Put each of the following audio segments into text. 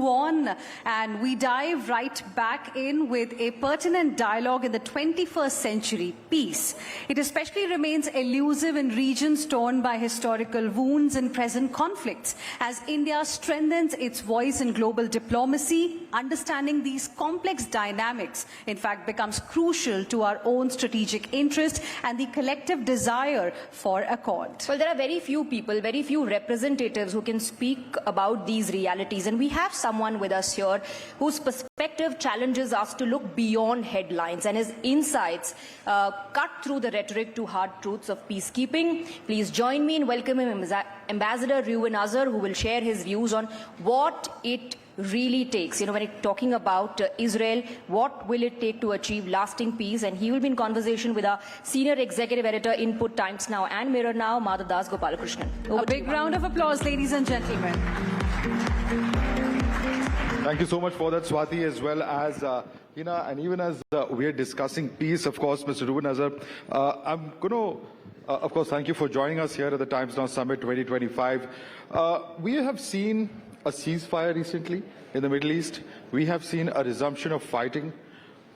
move on and we dive right back in with a pertinent dialogue in the 21st century, peace. It especially remains elusive in regions torn by historical wounds and present conflicts. As India strengthens its voice in global diplomacy, understanding these complex dynamics, in fact, becomes crucial to our own strategic interest and the collective desire for accord. Well, there are very few people, very few representatives who can speak about these realities. And we have someone with us here whose perspective challenges us to look beyond headlines, and his insights cut through the rhetoric to hard truths of peacekeeping. Please join me in welcoming Ambassador Reuven Azar, who will share his views on what it really takes. When it's talking about Israel, what will it take to achieve lasting peace? And he will be in conversation with our senior executive editor, Input Times Now and Mirror Now, Madhav Das Gopalakrishnan. A big round of applause, ladies and gentlemen. Thank you so much for that, Swati, as well as Hina, and even as we are discussing peace, of course, Mr. Reuven Azar, I'm going to, of course, thank you for joining us here at the Times Now Summit 2025. We have seen a ceasefire recently in the Middle East. We have seen a resumption of fighting.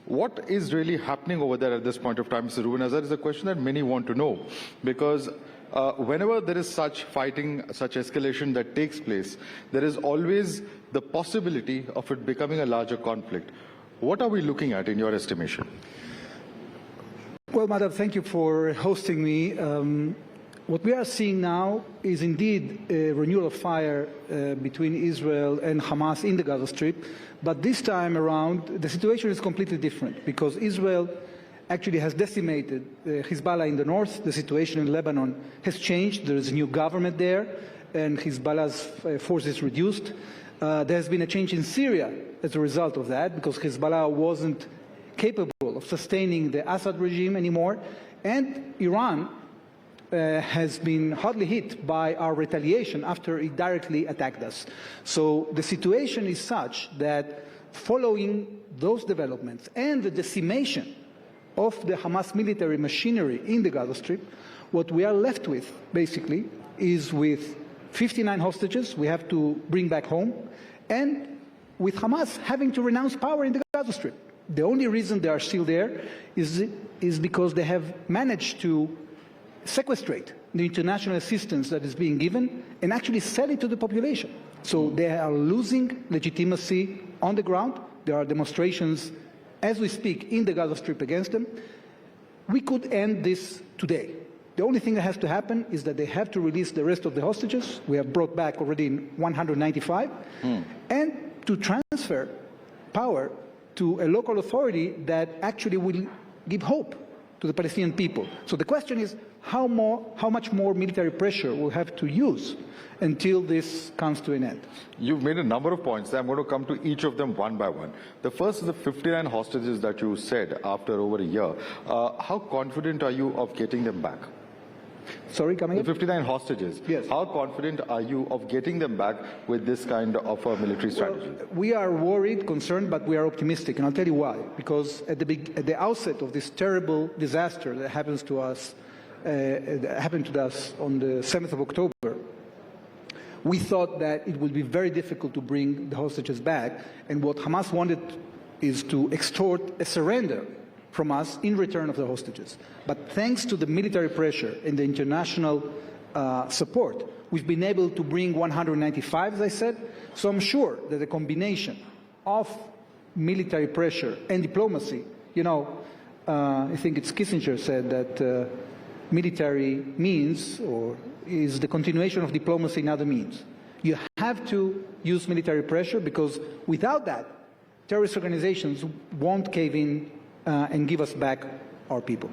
What is really happening over there at this point of time, Mr. Reuven Azar, is a question that many want to know, because whenever there is such fighting, such escalation that takes place, there is always the possibility of it becoming a larger conflict. What are we looking at in your estimation? Well, Madhav, thank you for hosting me. What we are seeing now is indeed a renewal of fire between Israel and Hamas in the Gaza Strip, but this time around the situation is completely different, because Israel actually has decimated Hezbollah in the north. The situation in Lebanon has changed. There is a new government there, and Hezbollah's force is reduced. There has been a change in Syria as a result of that, because Hezbollah wasn't capable of sustaining the Assad regime anymore, and Iran has been hardly hit by our retaliation after it directly attacked us. So the situation is such that following those developments and the decimation of the Hamas military machinery in the Gaza Strip, what we are left with, basically, is with 59 hostages we have to bring back home, and with Hamas having to renounce power in the Gaza Strip. The only reason they are still there is because they have managed to sequestrate the international assistance that is being given and actually sell it to the population. So they are losing legitimacy on the ground. There are demonstrations as we speak in the Gaza Strip against them. We could end this today. The only thing that has to happen is that they have to release the rest of the hostages. We have brought back already 195, and to transfer power to a local authority that actually will give hope to the Palestinian people. So the question is, how much more military pressure we'll have to use until this comes to an end. You've made a number of points. I'm going to come to each of them one by one. The first is the 59 hostages that you said after over a year. How confident are you of getting them back? Sorry, coming The 59 hostages. Yes. How confident are you of getting them back with this kind of a military strategy? Well, we are worried, concerned, but we are optimistic, and I'll tell you why. Because at the outset of this terrible disaster that happened to us on the 7th of October, we thought that it would be very difficult to bring the hostages back, and what Hamas wanted is to extort a surrender from us in return of the hostages. But thanks to the military pressure and the international support, we've been able to bring 195, as I said. So I'm sure that the combination of military pressure and diplomacy, I think it's Kissinger said that military means or is the continuation of diplomacy in other means. You have to use military pressure, because without that, terrorist organizations won't cave in and give us back our people.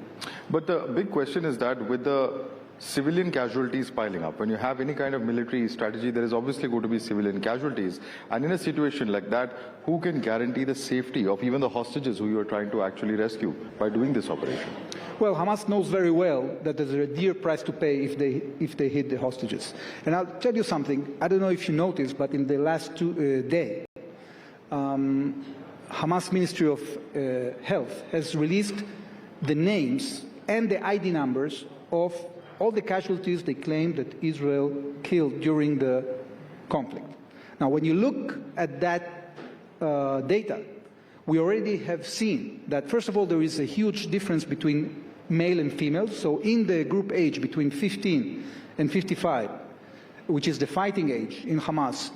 But the big question is that with the civilian casualties piling up, when you have any kind of military strategy, there is obviously going to be civilian casualties. And in a situation like that, who can guarantee the safety of even the hostages who you are trying to actually rescue by doing this operation? Well, Hamas knows very well that there's a dear price to pay if they hit the hostages. And I'll tell you something. I don't know if you noticed, but in the last day, Hamas Ministry of Health has released the names and the ID numbers of all the casualties they claim that Israel killed during the conflict. Now, when you look at that data, we already have seen that, first of all, there is a huge difference between male and female. So in the group age between 15 and 55, which is the fighting age in Hamas,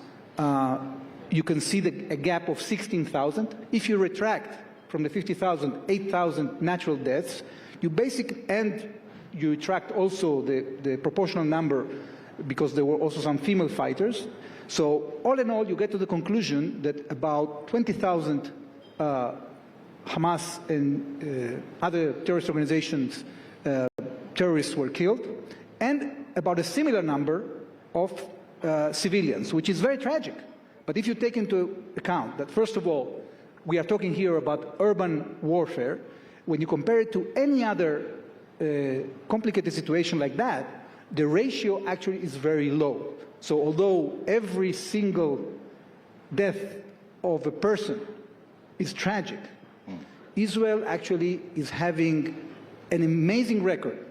you can see a gap of 16,000. If you retract from the 50,000, 8,000 natural deaths, and you retract also the proportional number because there were also some female fighters. So all in all, you get to the conclusion that about 20,000 Hamas and other terrorist organizations, terrorists were killed, and about a similar number of civilians, which is very tragic. But if you take into account that, first of all, we are talking here about urban warfare, when you compare it to any other complicated situation like that, the ratio actually is very low. So although every single death of a person is tragic, Israel actually is having an amazing record,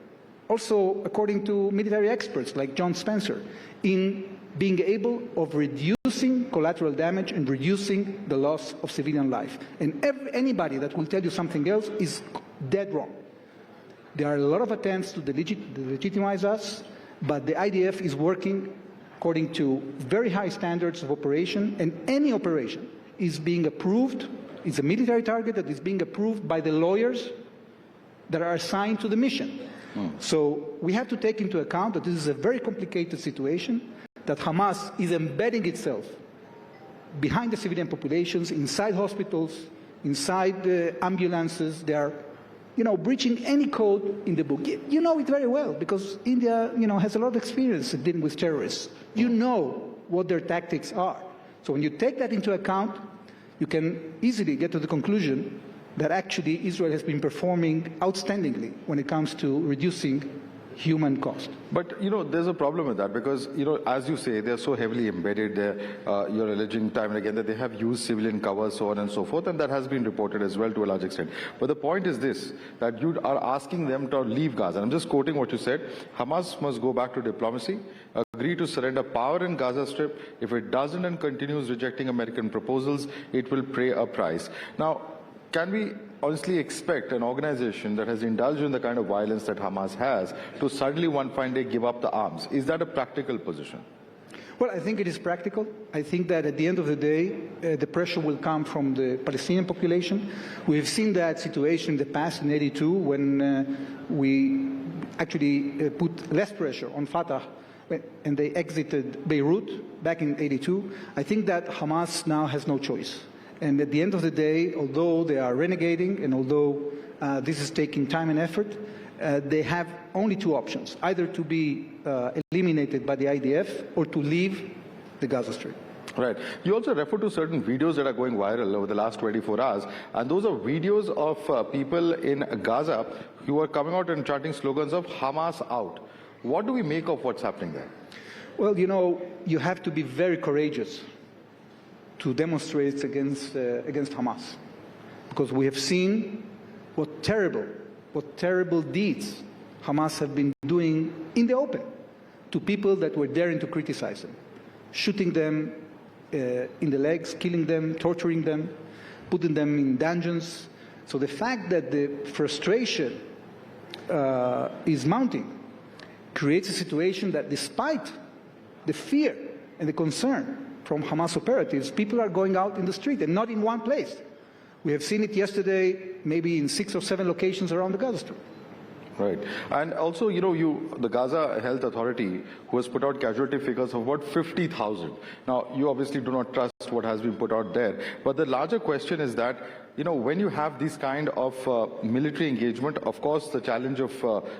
also according to military experts like John Spencer, in being able of reducing collateral damage and reducing the loss of civilian life. And anybody that will tell you something else is dead wrong. There are a lot of attempts to legitimize us, but the IDF is working according to very high standards of operation, and any operation is being approved, is a military target that is being approved by the lawyers that are assigned to the mission. So we have to take into account that this is a very complicated situation, that Hamas is embedding itself behind the civilian populations, inside hospitals, inside ambulances. They are, breaching any code in the book. You know it very well because India, has a lot of experience dealing with terrorists. You know what their tactics are. So when you take that into account, you can easily get to the conclusion that actually Israel has been performing outstandingly when it comes to reducing human cost. But, there's a problem with that because, as you say, they're so heavily embedded there. You're alleging time and again that they have used civilian cover, so on and so forth, and that has been reported as well to a large extent. But the point is this, that you are asking them to leave Gaza. I'm just quoting what you said. Hamas must go back to diplomacy, agree to surrender power in Gaza Strip. If it doesn't and continues rejecting American proposals, it will pay a price. Now, can we honestly expect an organization that has indulged in the kind of violence that Hamas has to suddenly one fine day give up the arms? Is that a practical position? Well, I think it is practical. I think that at the end of the day, the pressure will come from the Palestinian population. We've seen that situation in the past in '82 when we actually put less pressure on Fatah and they exited Beirut back in '82. I think that Hamas now has no choice. And at the end of the day, although they are renegading and although this is taking time and effort, they have only two options, either to be eliminated by the IDF or to leave the Gaza Strip. Right. You also refer to certain videos that are going viral over the last 24 hours, and those are videos of people in Gaza who are coming out and chanting slogans of Hamas out. What do we make of what's happening there? Well, you have to be very courageous to demonstrate against Hamas, because we have seen what terrible deeds Hamas have been doing in the open to people that were daring to criticize them, shooting them in the legs, killing them, torturing them, putting them in dungeons. So the fact that the frustration is mounting creates a situation that despite the fear and the concern from Hamas operatives, people are going out in the street and not in one place. We have seen it yesterday, maybe in 6 or 7 locations around the Gaza Strip. Right. And also, the Gaza Health Authority, who has put out casualty figures of about 50,000. Now, you obviously do not trust what has been put out there. But the larger question is that, when you have this kind of military engagement, of course, the challenge of,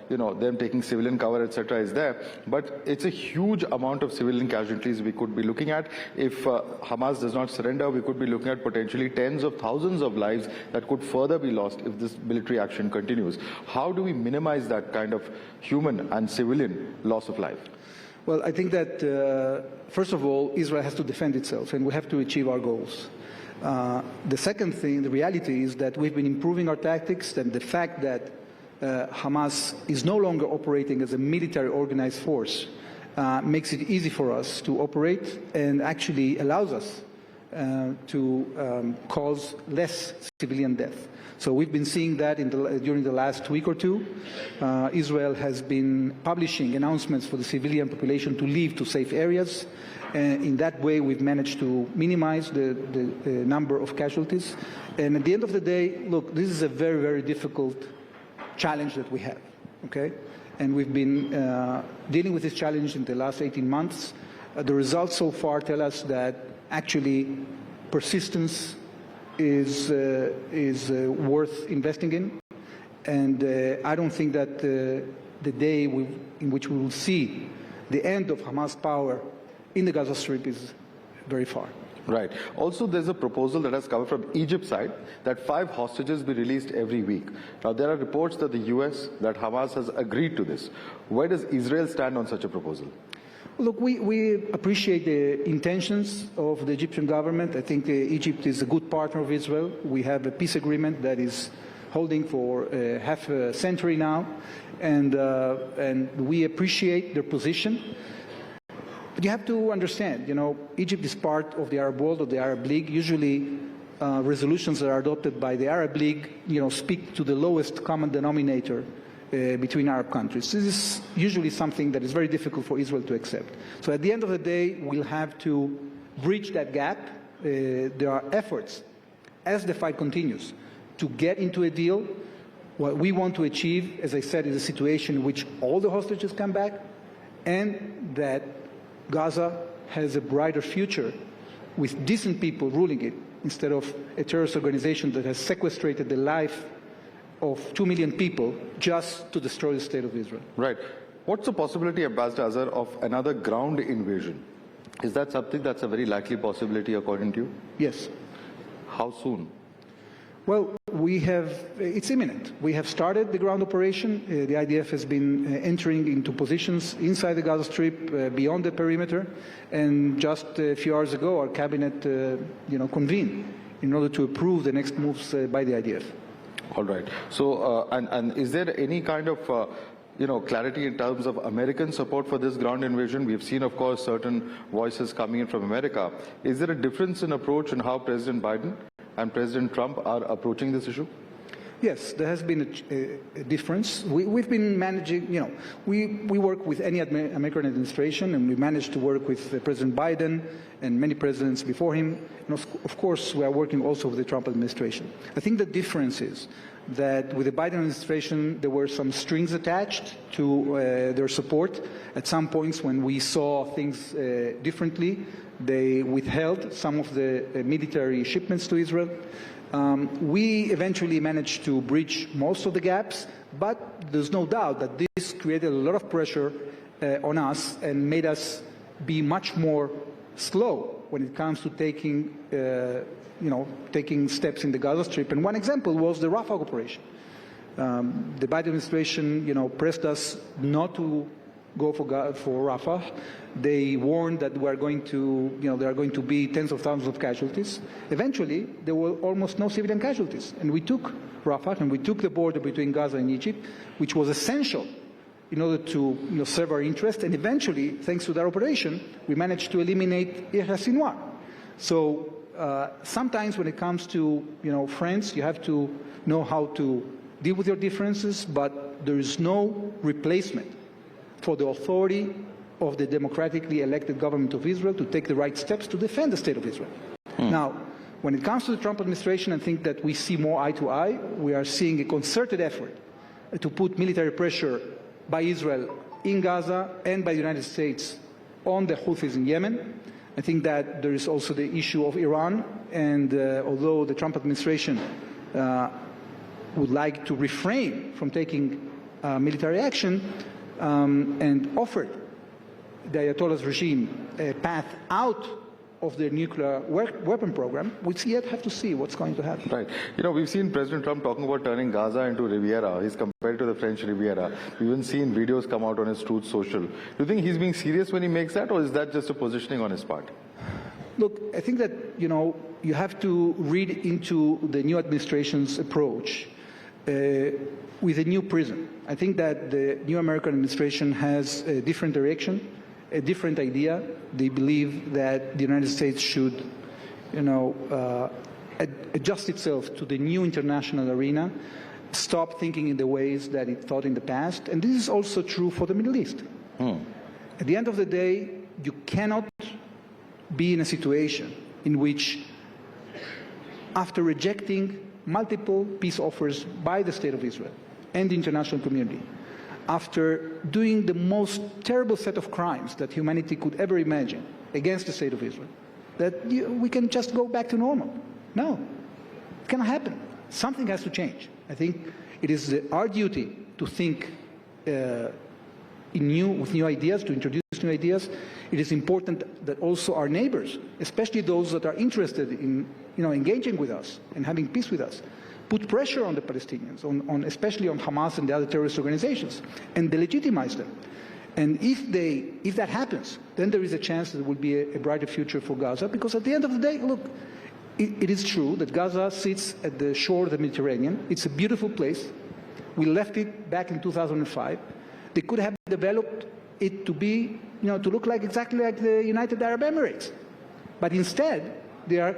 them taking civilian cover, etc. is there. But it's a huge amount of civilian casualties we could be looking at. If Hamas does not surrender, we could be looking at potentially tens of thousands of lives that could further be lost if this military action continues. How do we minimize that kind of human and civilian loss of life? Well, I think that, first of all, Israel has to defend itself, and we have to achieve our goals. The second thing, the reality is that we've been improving our tactics, and the fact that Hamas is no longer operating as a military organized force makes it easy for us to operate and actually allows us to cause less civilian death. So we've been seeing that during the last week or two. Israel has been publishing announcements for the civilian population to leave to safe areas. In that way, we've managed to minimize the number of casualties. And at the end of the day, look, this is a very, very difficult challenge that we have, okay? And we've been dealing with this challenge in the last 18 months. The results so far tell us that actually persistence is worth investing in. And I don't think that the day in which we will see the end of Hamas power in the Gaza Strip is very far. Right. Also, there's a proposal that has come from Egypt's side that 5 hostages be released every week. Now, there are reports that the U.S., that Hamas has agreed to this. Where does Israel stand on such a proposal? Look, we appreciate the intentions of the Egyptian government. I think Egypt is a good partner of Israel. We have a peace agreement that is holding for half a century now, and we appreciate their position. But you have to understand, Egypt is part of the Arab world, of the Arab League. Usually, resolutions that are adopted by the Arab League, speak to the lowest common denominator between Arab countries. This is usually something that is very difficult for Israel to accept. So at the end of the day, we'll have to bridge that gap. There are efforts, as the fight continues, to get into a deal. What we want to achieve, as I said, is a situation in which all the hostages come back and that Gaza has a brighter future with decent people ruling it instead of a terrorist organization that has sequestrated the life of 2 million people just to destroy the state of Israel. Right. What's the possibility, Ambassador Azar, of another ground invasion? Is that something that's a very likely possibility according to you? Yes. How soon? Well, it's imminent. We have started the ground operation. The IDF has been entering into positions inside the Gaza Strip, beyond the perimeter, and just a few hours ago our cabinet convened in order to approve the next moves by the IDF. All right. So, and is there any kind of clarity in terms of American support for this ground invasion? We've seen, of course, certain voices coming in from America. Is there a difference in approach in how President Biden and President Trump are approaching this issue? Yes, there has been a difference. We've been managing, we work with any American administration, and we managed to work with President Biden and many presidents before him. And of course, we are working also with the Trump administration. I think the difference is that with the Biden administration, there were some strings attached to their support. At some points when we saw things differently, they withheld some of the military shipments to Israel. We eventually managed to bridge most of the gaps, but there's no doubt that this created a lot of pressure on us and made us be much more slow when it comes to taking steps in the Gaza Strip. And one example was the Rafah operation. The Biden administration, pressed us not to go for Rafah. They warned that there are going to be tens of thousands of casualties. Eventually, there were almost no civilian casualties. And we took Rafah and we took the border between Gaza and Egypt, which was essential in order to serve our interest. And eventually, thanks to that operation, we managed to eliminate Yahya Sinwar. So sometimes when it comes to friends, you have to know how to deal with your differences, but there is no replacement for the authority of the democratically elected government of Israel to take the right steps to defend the state of Israel. Now, when it comes to the Trump administration, I think that we see more eye to eye. We are seeing a concerted effort to put military pressure by Israel in Gaza and by the United States on the Houthis in Yemen. I think that there is also the issue of Iran, and although the Trump administration would like to refrain from taking military action and offered the Ayatollah's regime a path out of the nuclear weapon program, we yet have to see what's going to happen. Right. We've seen President Trump talking about turning Gaza into Riviera. He's compared to the French Riviera. We've even seen videos come out on his Truth Social. Do you think he's being serious when he makes that, or is that just a positioning on his part? Look, I think that, you have to read into the new administration's approach with a new prism. I think that the new American administration has a different direction, a different idea. They believe that the United States should, adjust itself to the new international arena, stop thinking in the ways that it thought in the past. And this is also true for the Middle East. At the end of the day, you cannot be in a situation in which, after rejecting multiple peace offers by the State of Israel and the international community, after doing the most terrible set of crimes that humanity could ever imagine against the State of Israel, that we can just go back to normal. No, it cannot happen. Something has to change. I think it is our duty to think with new ideas, to introduce new ideas. It is important that also our neighbors, especially those that are interested in engaging with us and having peace with us, put pressure on the Palestinians, especially on Hamas and the other terrorist organizations, and delegitimize them. And if that happens, then there is a chance that there will be a brighter future for Gaza, because at the end of the day, look, it is true that Gaza sits at the shore of the Mediterranean. It's a beautiful place. We left it back in 2005. They could have developed it to be, to look exactly like the United Arab Emirates. But instead, they are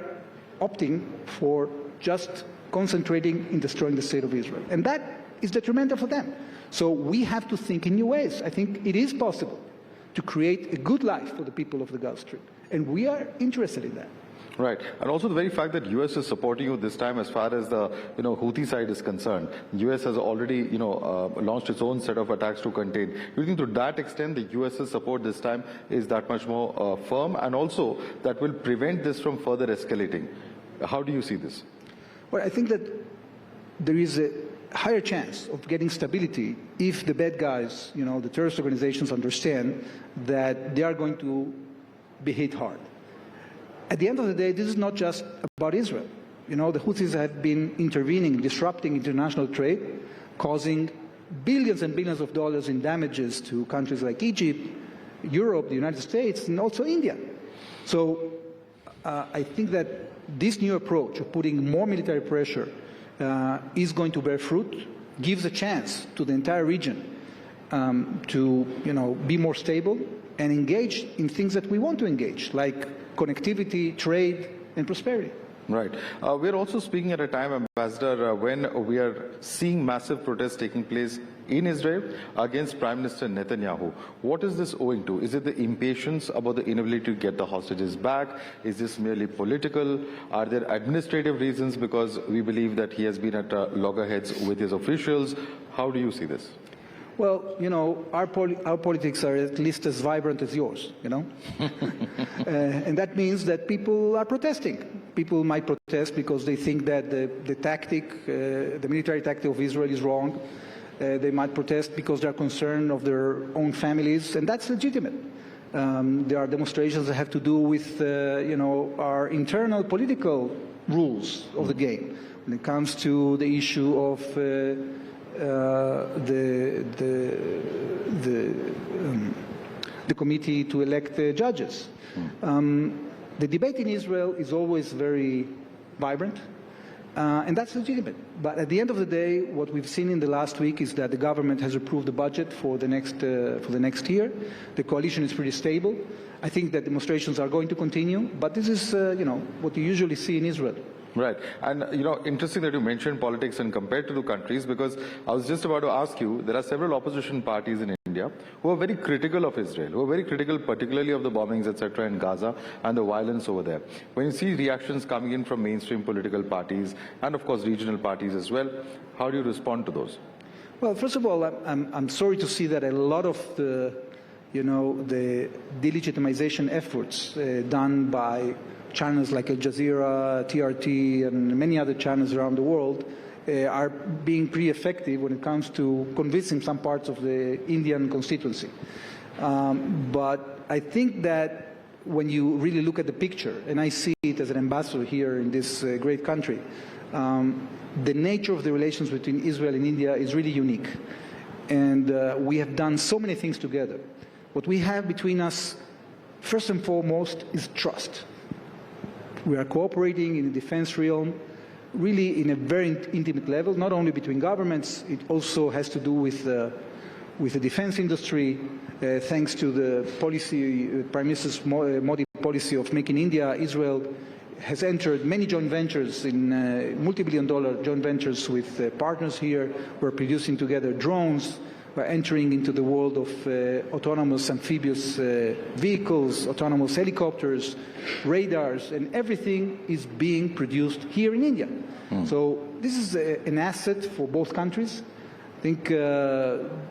opting for just concentrating in destroying the State of Israel. And that is detrimental for them. So we have to think in new ways. I think it is possible to create a good life for the people of the Gaza Strip. And we are interested in that. Right. And also the very fact that U.S. is supporting you this time as far as the Houthi side is concerned. U.S. has already launched its own set of attacks to contain. Do you think to that extent the U.S.'s support this time is that much more firm, and also that will prevent this from further escalating? How do you see this? Well, I think that there is a higher chance of getting stability if the bad guys, the terrorist organizations, understand that they are going to be hit hard. At the end of the day, this is not just about Israel. The Houthis have been intervening, disrupting international trade, causing billions and billions of dollars in damages to countries like Egypt, Europe, the United States, and also India. So I think that this new approach of putting more military pressure is going to bear fruit, gives a chance to the entire region to be more stable and engage in things that we want to engage, like connectivity, trade, and prosperity. Right. We're also speaking at a time, Ambassador, when we are seeing massive protests taking place in Israel against Prime Minister Netanyahu. What is this owing to? Is it the impatience about the inability to get the hostages back? Is this merely political? Are there administrative reasons because we believe that he has been at loggerheads with his officials? How do you see this? Well, our politics are at least as vibrant as yours, and that means that people are protesting. People might protest because they think that the military tactic of Israel is wrong. They might protest because they are concerned of their own families, and that's legitimate. There are demonstrations that have to do with, our internal political rules of the game. When it comes to the issue of the committee to elect judges. The debate in Israel is always very vibrant, and that's legitimate. But at the end of the day, what we've seen in the last week is that the government has approved the budget for the next year. The coalition is pretty stable. I think that demonstrations are going to continue, but this is what you usually see in Israel. Right. And, interesting that you mentioned politics and compared to the countries, because I was just about to ask you, there are several opposition parties in India who are very critical of Israel, who are very critical particularly of the bombings, etc. in Gaza and the violence over there. When you see reactions coming in from mainstream political parties and, of course, regional parties as well, how do you respond to those? Well, first of all, I'm sorry to see that a lot of the delegitimization efforts done by channels like Al Jazeera, TRT, and many other channels around the world are being pretty effective when it comes to convincing some parts of the Indian constituency. But I think that when you really look at the picture, and I see it as an ambassador here in this great country, the nature of the relations between Israel and India is really unique. And we have done so many things together. What we have between us, first and foremost, is trust. We are cooperating in the defense realm, really in a very intimate level, not only between governments, it also has to do with with the defense industry, thanks to the policy, Prime Minister Modi policy of making India, Israel has entered many joint ventures in multi-billion-dollar joint ventures with partners here. We're producing together drones. We're entering into the world of autonomous amphibious vehicles, autonomous helicopters, radars, and everything is being produced here in India. So this is an asset for both countries. I think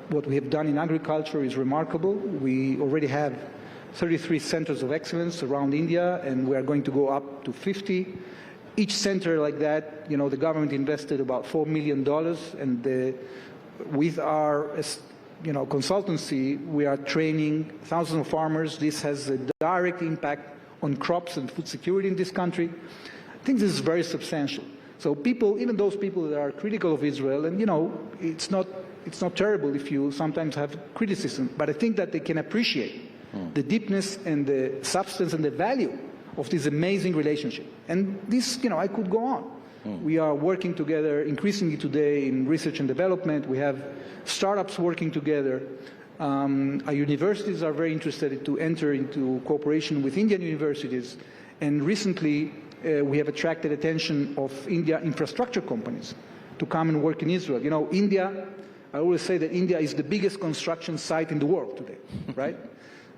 what we have done in agriculture is remarkable. We already have 33 centers of excellence around India, and we are going to go up to 50. Each center like that, you know, the government invested about $4 million, and with our, you know, consultancy, we are training thousands of farmers. This has a direct impact on crops and food security in this country. I think this is very substantial. So people, even those people that are critical of Israel, and you know, it's not terrible if you sometimes have criticism, but I think that they can appreciate the deepness and the substance and the value of this amazing relationship. And this, you know, I could go on. We are working together increasingly today in research and development. We have startups working together. Our universities are very interested to enter into cooperation with Indian universities. And recently, we have attracted attention of India infrastructure companies to come and work in Israel. You know, India, I always say that India is the biggest construction site in the world today, right?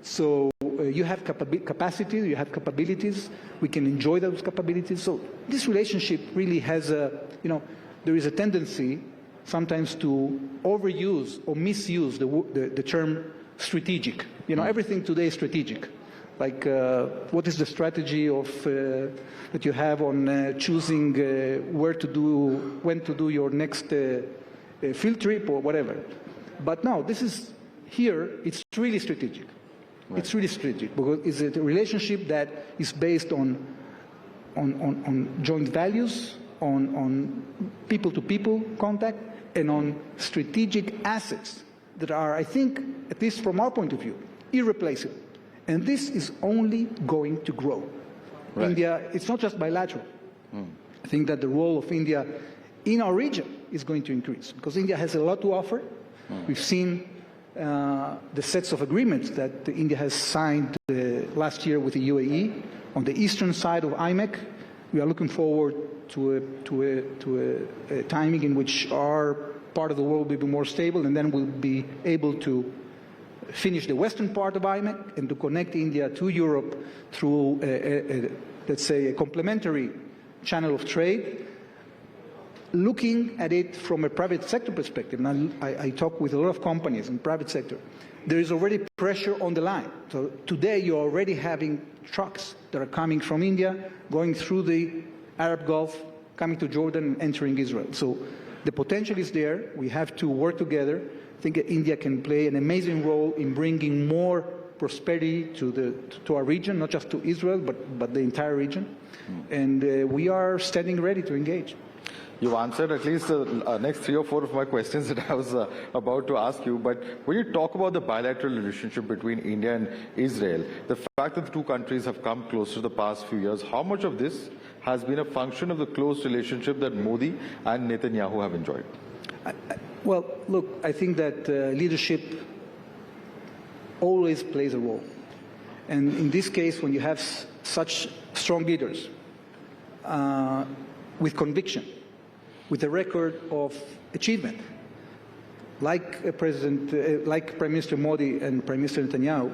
So you have capacity, you have capabilities, we can enjoy those capabilities. So this relationship really has a, you know, there is a tendency sometimes to overuse or misuse the term strategic. You know, everything today is strategic. Like what is the strategy of, that you have on choosing when to do your next field trip or whatever. But no, this is, here, it's really strategic. Right. It's really strategic because it's a relationship that is based on joint values, on people-to-people contact, and on strategic assets that are, I think, at least from our point of view, irreplaceable. And this is only going to grow. Right. India, it's not just bilateral. I think that the role of India in our region is going to increase because India has a lot to offer. We've seen the sets of agreements that India has signed last year with the UAE on the eastern side of IMEC. We are looking forward to a timing in which our part of the world will be more stable, and then we'll be able to finish the western part of IMEC and to connect India to Europe through, let's say, a complementary channel of trade. Looking at it from a private sector perspective, and I talk with a lot of companies in the private sector, there is already pressure on the line. So today you're already having trucks that are coming from India, going through the Arab Gulf, coming to Jordan and entering Israel. So the potential is there. We have to work together. I think India can play an amazing role in bringing more prosperity to our region, not just to Israel, but the entire region. And we are standing ready to engage. You've answered at least the next 3 or 4 of my questions that I was about to ask you. But when you talk about the bilateral relationship between India and Israel, the fact that the two countries have come closer the past few years, how much of this has been a function of the close relationship that Modi and Netanyahu have enjoyed? Well, look, I think that leadership always plays a role. And in this case, when you have such strong leaders with conviction, with a record of achievement, like Prime Minister Modi and Prime Minister Netanyahu,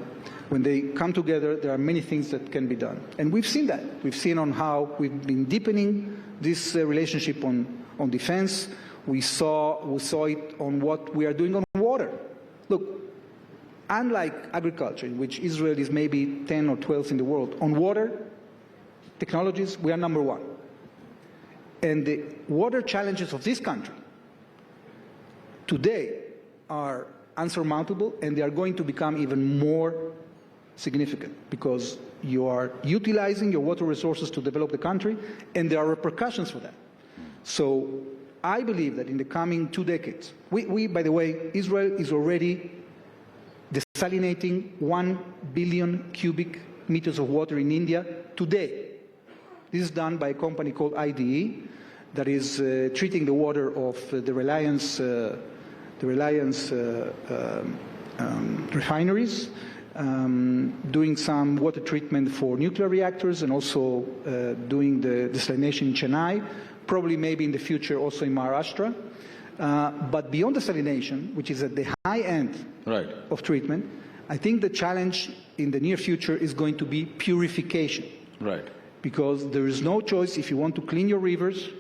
when they come together, there are many things that can be done. And we've seen that. We've seen on how we've been deepening this relationship on defense. We saw it on what we are doing on water. Look, unlike agriculture, in which Israel is maybe 10 or 12 in the world, on water technologies, we are number 1. And the water challenges of this country today are unsurmountable, and they are going to become even more significant because you are utilizing your water resources to develop the country, and there are repercussions for that. So I believe that in the coming 2 decades, by the way, Israel is already desalinating 1 billion cubic meters of water in India today. This is done by a company called IDE that is treating the water of the Reliance the Reliance refineries, doing some water treatment for nuclear reactors, and also doing the desalination in Chennai, probably maybe in the future also in Maharashtra. But beyond desalination, which is at the high end of treatment, I think the challenge in the near future is going to be purification. Because there is no choice if you want to clean your rivers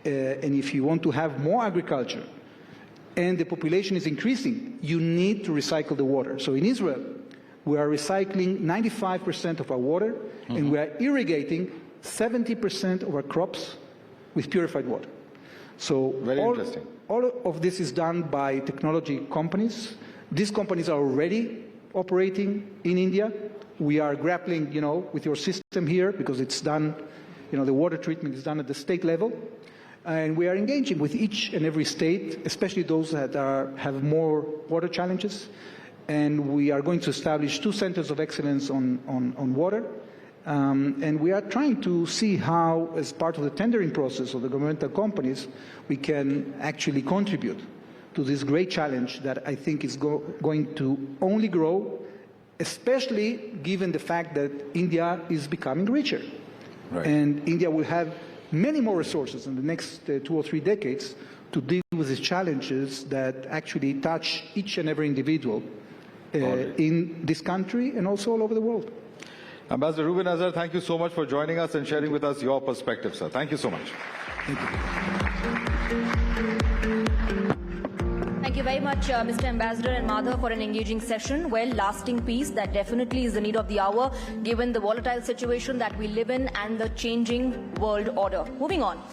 and if you want to have more agriculture and the population is increasing, you need to recycle the water. So in Israel, we are recycling 95% of our water and we are irrigating 70% of our crops with purified water. So all of this is done by technology companies. These companies are already operating in India. We are grappling, with your system here because it's done, the water treatment is done at the state level. And we are engaging with each and every state, especially those that have more water challenges. And we are going to establish 2 centers of excellence on water. And we are trying to see how, as part of the tendering process of the governmental companies, we can actually contribute to this great challenge that I think is going to only grow, especially given the fact that India is becoming richer. And India will have many more resources in the next 2 or 3 decades to deal with these challenges that actually touch each and every individual in this country and also all over the world. Ambassador Reuven Azar, thank you so much for joining us and sharing with us your perspective, sir. Thank you so much. Thank you. Thank you very much, Mr. Ambassador and Madhav, for an engaging session. Well, lasting peace, that definitely is the need of the hour, given the volatile situation that we live in and the changing world order. Moving on.